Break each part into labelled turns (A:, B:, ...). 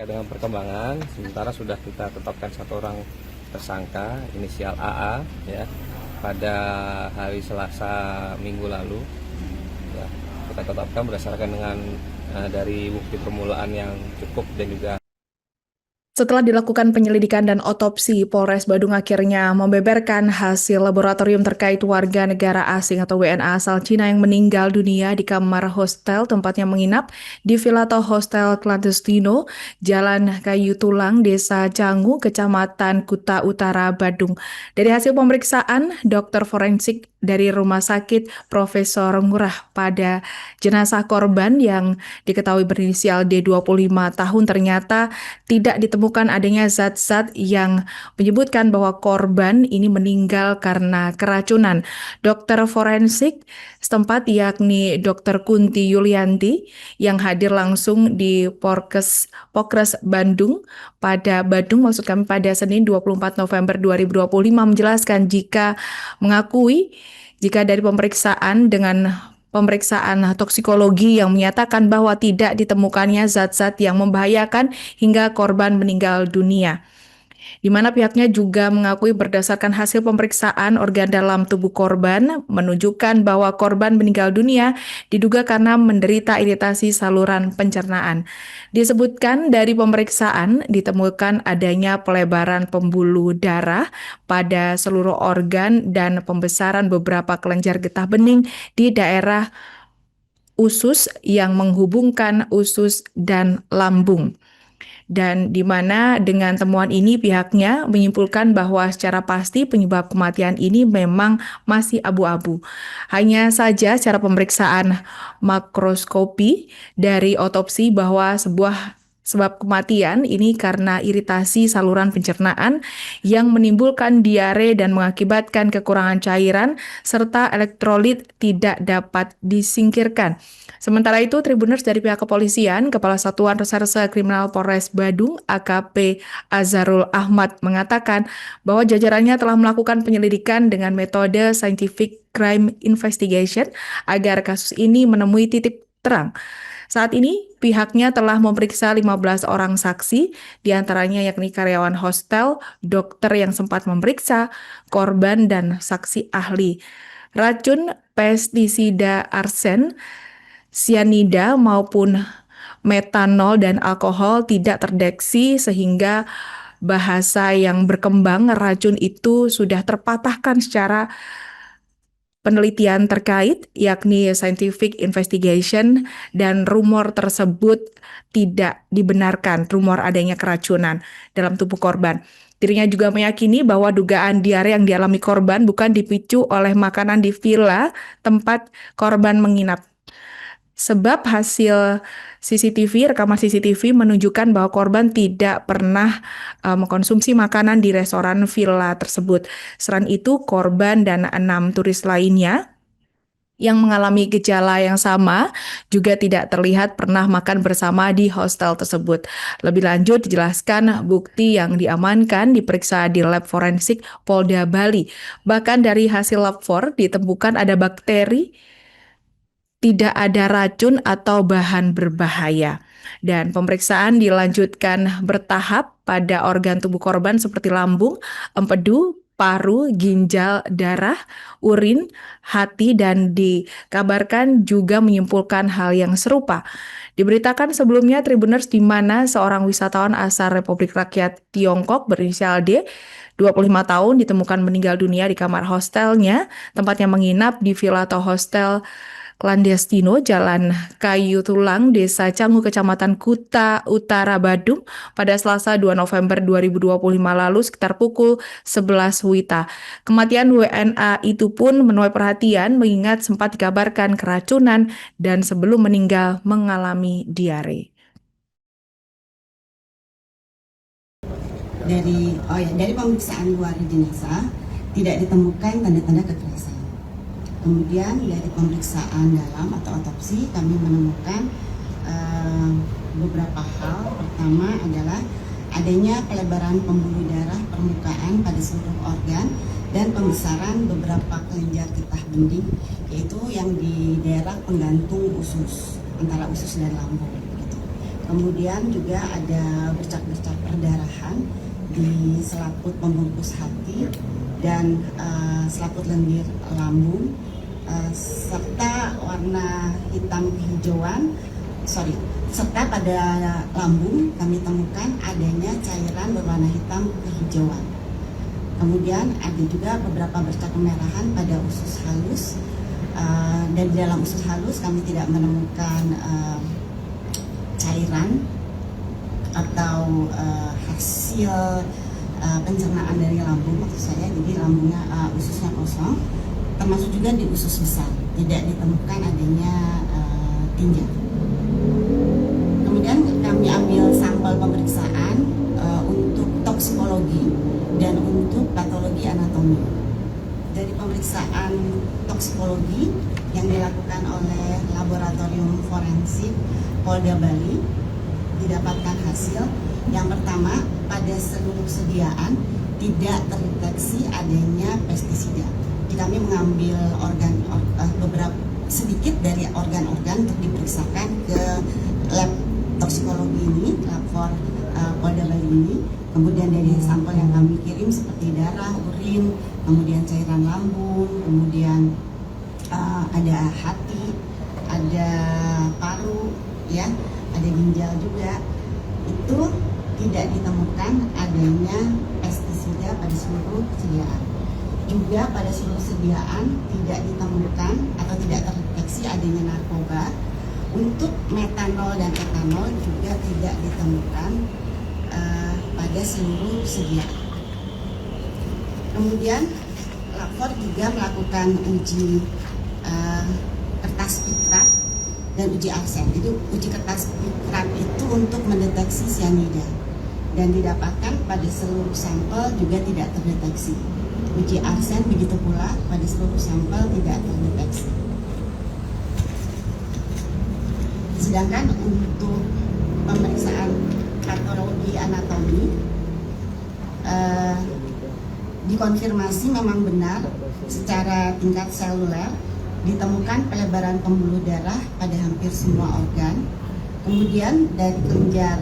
A: terkait dengan perkembangan, sementara sudah kita tetapkan satu orang tersangka inisial AA ya pada hari Selasa minggu lalu. Ya, kita tetapkan berdasarkan dengan dari bukti permulaan yang cukup dan juga
B: Setelah dilakukan penyelidikan dan otopsi, Polres Badung akhirnya membeberkan hasil laboratorium terkait warga negara asing atau WNA asal Cina yang meninggal dunia di kamar hostel tempatnya menginap di Villa atau Hostel Clandestino, Jalan Kayu Tulang, Desa Cangu, Kecamatan Kuta Utara, Badung. Dari hasil pemeriksaan, dokter forensik dari Rumah Sakit Profesor Ngurah pada jenazah korban yang diketahui berinisial D 25 tahun ternyata tidak ditemukan adanya zat-zat yang menyebutkan bahwa korban ini meninggal karena keracunan. Dokter forensik setempat yakni Dr. Kunti Yulianti yang hadir langsung di Pokres Bandung maksud kami pada Senin 24 November 2025 menjelaskan jika dari pemeriksaan toksikologi yang menyatakan bahwa tidak ditemukannya zat-zat yang membahayakan hingga korban meninggal dunia. Di mana pihaknya juga mengakui berdasarkan hasil pemeriksaan organ dalam tubuh korban menunjukkan bahwa korban meninggal dunia diduga karena menderita iritasi saluran pencernaan. Disebutkan dari pemeriksaan ditemukan adanya pelebaran pembuluh darah pada seluruh organ dan pembesaran beberapa kelenjar getah bening di daerah usus yang menghubungkan usus dan lambung. Dan di mana dengan temuan ini pihaknya menyimpulkan bahwa secara pasti penyebab kematian ini memang masih abu-abu. Hanya saja secara pemeriksaan makroskopi dari otopsi bahwa sebab kematian ini karena iritasi saluran pencernaan yang menimbulkan diare dan mengakibatkan kekurangan cairan serta elektrolit tidak dapat disingkirkan. Sementara itu, Tribuners dari pihak kepolisian, Kepala Satuan Reserse Kriminal Polres Badung, AKP Azharul Ahmad, mengatakan bahwa jajarannya telah melakukan penyelidikan dengan metode Scientific Crime Investigation agar kasus ini menemui titik terang. Saat ini, pihaknya telah memeriksa 15 orang saksi, diantaranya yakni karyawan hostel, dokter yang sempat memeriksa, korban, dan saksi ahli. Racun pestisida arsen, sianida maupun metanol dan alkohol tidak terdeteksi sehingga bahasa yang berkembang racun itu sudah terpatahkan secara penelitian terkait yakni scientific investigation dan rumor tersebut tidak dibenarkan, rumor adanya keracunan dalam tubuh korban. Dirinya juga meyakini bahwa dugaan diare yang dialami korban bukan dipicu oleh makanan di villa tempat korban menginap. Sebab hasil rekaman CCTV menunjukkan bahwa korban tidak pernah mengkonsumsi makanan di restoran villa tersebut. Selain itu, korban dan 6 turis lainnya yang mengalami gejala yang sama juga tidak terlihat pernah makan bersama di hostel tersebut. Lebih lanjut dijelaskan bukti yang diamankan diperiksa di lab forensik Polda Bali. Bahkan dari hasil lab for ditemukan ada bakteri, tidak ada racun atau bahan berbahaya. Dan pemeriksaan dilanjutkan bertahap pada organ tubuh korban seperti lambung, empedu, paru, ginjal, darah, urin, hati, dan dikabarkan juga menyimpulkan hal yang serupa. Diberitakan sebelumnya Tribuners di mana seorang wisatawan asal Republik Rakyat Tiongkok berinisial D 25 tahun ditemukan meninggal dunia di kamar hostelnya, tempatnya menginap di villa atau hostel Clandestino, Jalan Kayu Tulang, Desa Cangu, Kecamatan Kuta Utara, Badung, pada Selasa 2 November 2025 lalu sekitar pukul 11 WITA. Kematian WNA itu pun menuai perhatian mengingat sempat dikabarkan keracunan dan sebelum meninggal mengalami diare.
C: Dari pemeriksaan luar jenazah tidak ditemukan tanda-tanda kekerasan. Kemudian dari pemeriksaan dalam atau otopsi kami menemukan beberapa hal. Pertama adalah adanya pelebaran pembuluh darah permukaan pada seluruh organ dan pembesaran beberapa kelenjar getah bening, yaitu yang di daerah penggantung usus, antara usus dan lambung. Gitu. Kemudian juga ada bercak-bercak perdarahan di selaput pembungkus hati dan selaput lendir lambung, serta warna hitam kehijauan. Serta pada lambung kami temukan adanya cairan berwarna hitam kehijauan. Kemudian ada juga beberapa bercak kemerahan pada usus halus, dan di dalam usus halus kami tidak menemukan cairan atau hasil pencernaan dari lambung, maksud saya. Jadi lambungnya, ususnya kosong, termasuk juga di usus besar tidak ditemukan adanya tinja. Kemudian kami ambil sampel pemeriksaan untuk toksikologi dan untuk patologi anatomi. Dari pemeriksaan toksikologi yang dilakukan oleh laboratorium forensik Polda Bali didapatkan hasil yang pertama, pada seluruh sediaan tidak terdeteksi adanya pestisida. Jadi kami mengambil beberapa sedikit dari organ-organ untuk diperiksakan ke lab toksikologi ini, lab for Polda Bali ini. Kemudian dari sampel yang kami kirim seperti darah, urin, kemudian cairan lambung, kemudian ada hati, ada paru, ya, ada ginjal juga, itu tidak ditemukan adanya pestisida pada seluruh sediaan. Juga pada seluruh sediaan tidak ditemukan atau tidak terdeteksi adanya narkoba. Untuk metanol dan etanol juga tidak ditemukan pada seluruh sediaan. Kemudian lapor juga melakukan uji kertas pikrat dan uji arsen. Itu uji kertas pikrat itu untuk mendeteksi cyanida dan didapatkan pada seluruh sampel juga tidak terdeteksi. Uji arsen begitu pula pada seluruh sampel tidak terdeteksi. Sedangkan untuk pemeriksaan patologi anatomi dikonfirmasi memang benar secara tingkat seluler ditemukan pelebaran pembuluh darah pada hampir semua organ. Kemudian dari kelenjar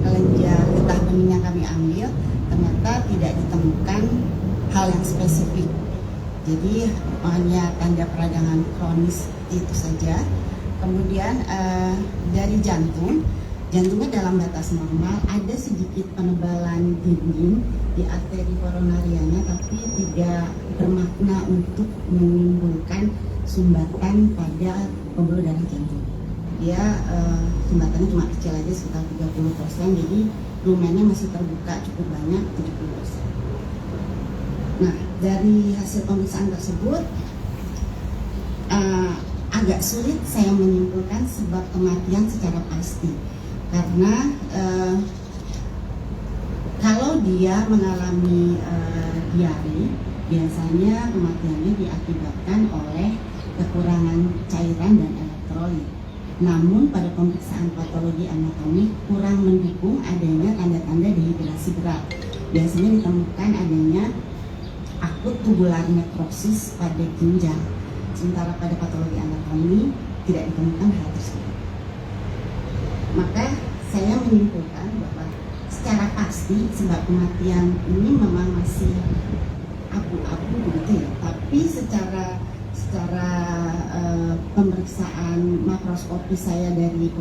C: getah bening yang kami ambil ternyata tidak ditemukan hal yang spesifik. Jadi hanya tanda peradangan kronis itu saja. Kemudian dari jantungnya dalam batas normal, ada sedikit penebalan dinding di arteri koronarianya, tapi tidak bermakna untuk menimbulkan sumbatan pada pembuluh darah jantung. Dia sumbatannya cuma kecil aja, sekitar 30%, jadi lumennya masih terbuka cukup banyak, 70%. Nah, dari hasil pemeriksaan tersebut agak sulit saya menyimpulkan sebab kematian secara pasti, karena kalau dia mengalami diare, biasanya kematiannya diakibatkan oleh kekurangan cairan dan elektrolit. Namun pada pemeriksaan patologi anatomi kurang mendukung adanya tanda-tanda dehidrasi berat. Biasanya ditemukan adanya akut tubular nekrosis pada ginjal. Sementara pada patologi anatomi tidak ditemukan hal tersebut. Maka saya menyimpulkan bahwa secara pasti sebab kematian ini memang masih abu-abu begitu ya. Tapi secara pemeriksaan makroskopi saya dari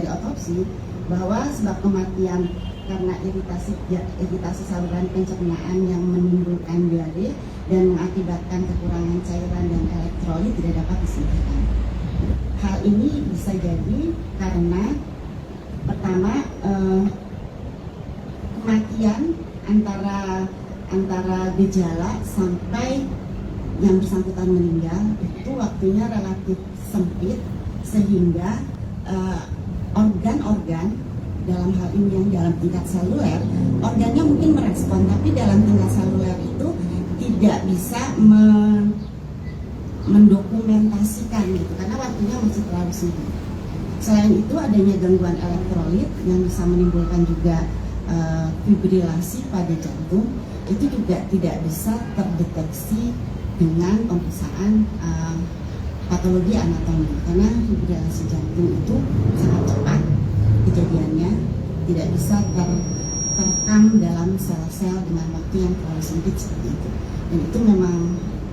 C: otopsi, bahwa sebab kematian karena iritasi saluran pencernaan yang menimbulkan diare dan mengakibatkan kekurangan cairan dan elektrolit tidak dapat disingkirkan. Hal ini bisa jadi karena pertama, kematian antara gejala sampai yang bersangkutan meninggal itu waktunya relatif sempit, sehingga organ-organ dalam hal ini yang dalam tingkat seluler, organnya mungkin merespon, tapi dalam tingkat seluler itu tidak bisa mendokumentasikan gitu, karena waktunya masih terlalu singkat. Selain itu adanya gangguan elektrolit yang bisa menimbulkan juga fibrilasi pada jantung, itu juga tidak bisa terdeteksi dengan pemeriksaan patologi anatomi, karena fibrillasi jantung itu sangat cepat kejadiannya, tidak bisa terekam dalam sel-sel dengan waktu yang terlalu sempit seperti itu. Dan itu memang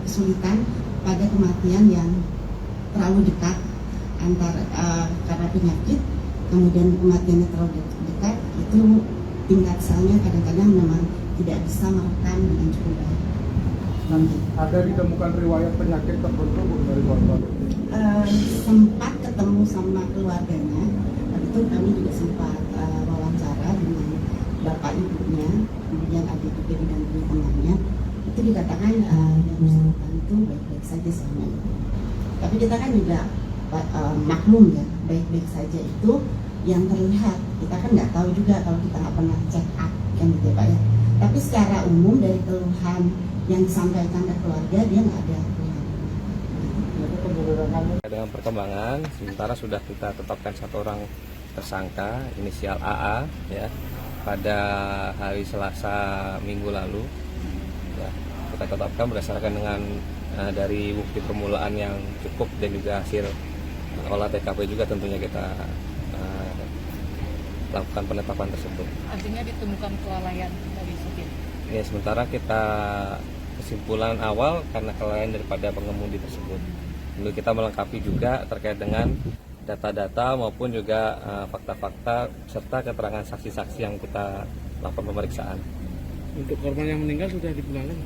C: kesulitan pada kematian yang terlalu dekat antara karena penyakit, kemudian kematiannya terlalu dekat, itu tingkat selnya kadang-kadang memang tidak bisa merekam dengan cukup baik.
D: Ada ditemukan riwayat penyakit tertentu dari korban?
C: Sempat ketemu sama keluarganya, waktu itu kami juga sempat wawancara dengan bapak ibunya, kemudian ada juga didampingi temannya. Itu dikatakan yang bersangkutan itu baik-baik saja selama ini. Tapi kita kan juga maklum ya, baik-baik saja itu yang terlihat. Kita kan nggak tahu juga kalau kita nggak pernah check up kan gitu ya Pak ya. Tapi secara umum dari keluhan yang disampaikan ke keluarga, dia nggak ada keluhan.
A: Dengan perkembangan, sementara sudah kita tetapkan satu orang tersangka inisial AA ya pada hari Selasa minggu lalu. Ya, kita tetapkan berdasarkan dengan dari bukti permulaan yang cukup dan juga hasil olah TKP juga tentunya kita lakukan penetapan tersebut.
E: Artinya ditemukan kelalaian dari supir.
A: Ya, sementara kita kesimpulan awal karena kelalaian daripada pengemudi tersebut. Lalu kita melengkapi juga terkait dengan data-data maupun juga fakta-fakta serta keterangan saksi-saksi yang kita lakukan pemeriksaan.
D: Untuk korban yang meninggal sudah dipulangkan?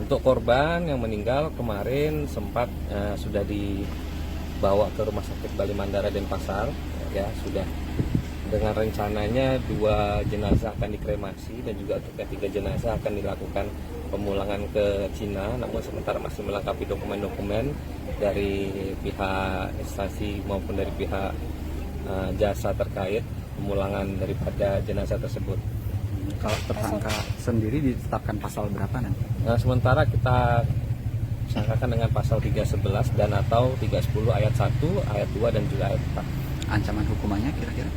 A: Untuk korban yang meninggal kemarin sempat sudah dibawa ke Rumah Sakit Bali Mandara Denpasar, ya sudah. Dengan rencananya 2 jenazah akan dikremasi dan juga untuk yang 3 jenazah akan dilakukan pemulangan ke Cina, namun sementara masih melengkapi dokumen-dokumen dari pihak instansi maupun dari pihak jasa terkait pemulangan daripada jenazah tersebut.
F: Kalau tersangka sendiri ditetapkan pasal berapa nanti?
A: Nah, sementara kita sangkakan dengan pasal 311 dan atau 310 ayat 1, ayat 2 dan juga ayat 4.
F: Ancaman hukumannya kira-kira?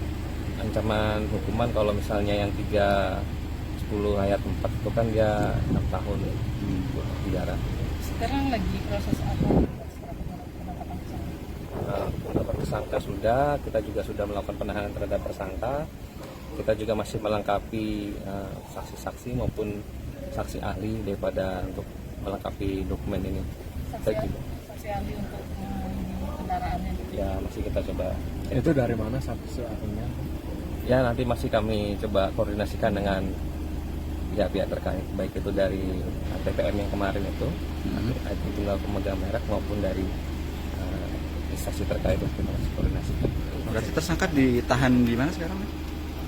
A: Ancaman hukuman kalau misalnya yang 310 ayat 4 itu kan dia 6 tahun penjara.
E: Sekarang lagi proses apa? Penetapan tersangka?
A: Penetapan tersangka sudah, kita juga sudah melakukan penahanan terhadap tersangka. Kita juga masih melengkapi saksi-saksi maupun saksi ahli daripada untuk melengkapi dokumen ini.
E: Saksi ahli untuk kendaraannya.
A: Ya masih kita coba.
D: Itu dari mana saksi ahlinya?
A: Ya nanti masih kami coba koordinasikan dengan pihak-pihak terkait, baik itu dari TPM yang kemarin itu, tunggal pemegang merek maupun dari instansi terkait untuk kita masih koordinasikan.
F: Berarti tersangka ditahan di mana sekarang?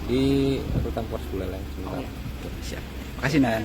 A: Di Rutan Polres Buleleng.
F: Siap. Makasih Nan.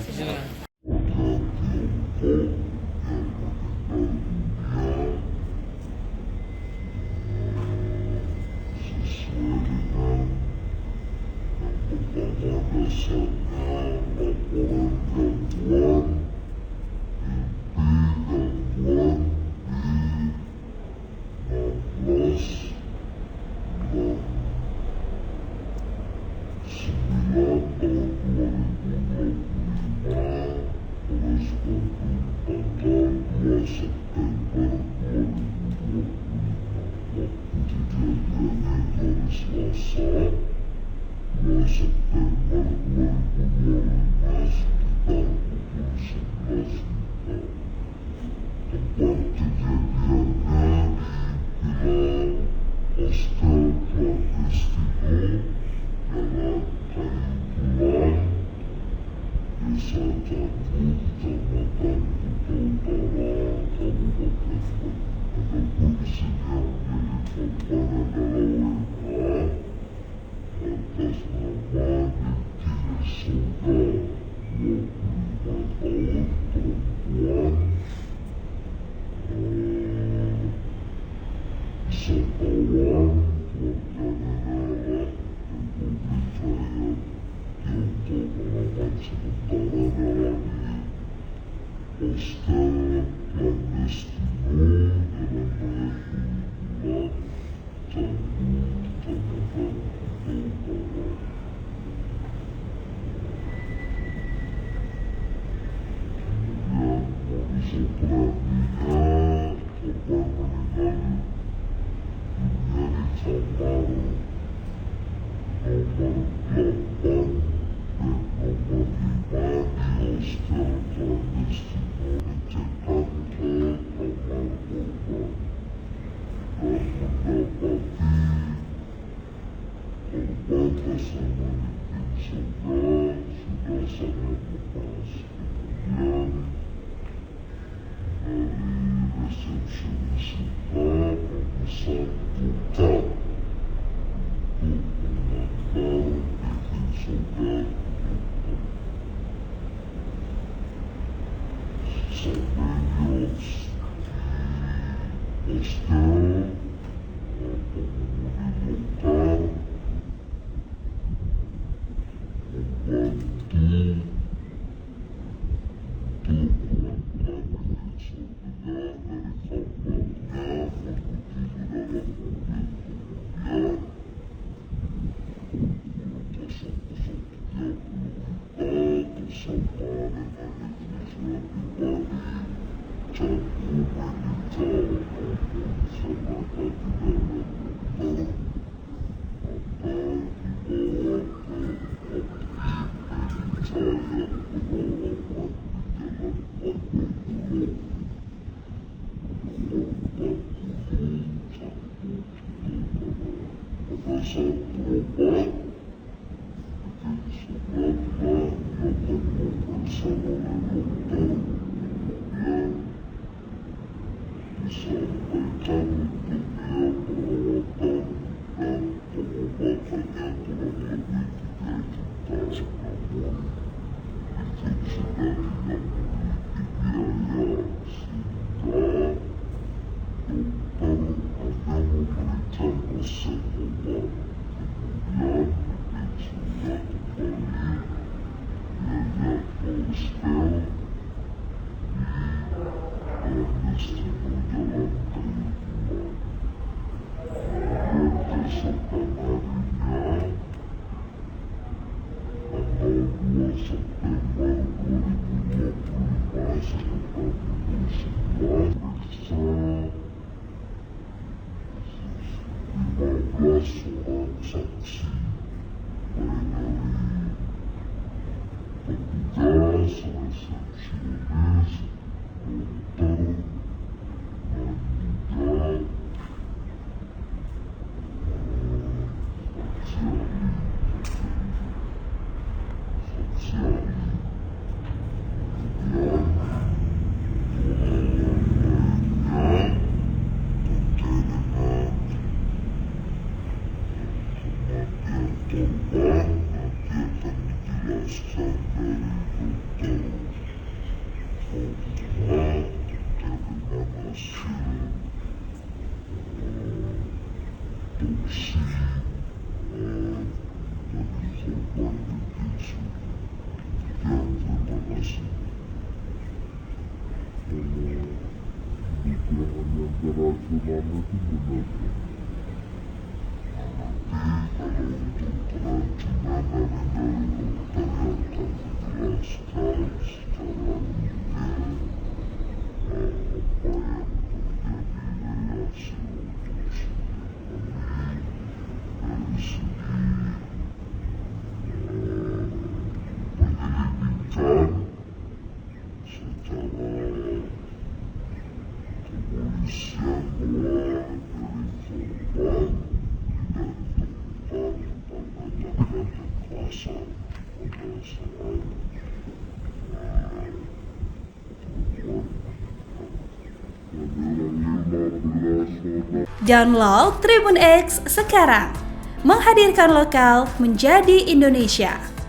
G: Download Tribun X sekarang, menghadirkan lokal menjadi Indonesia.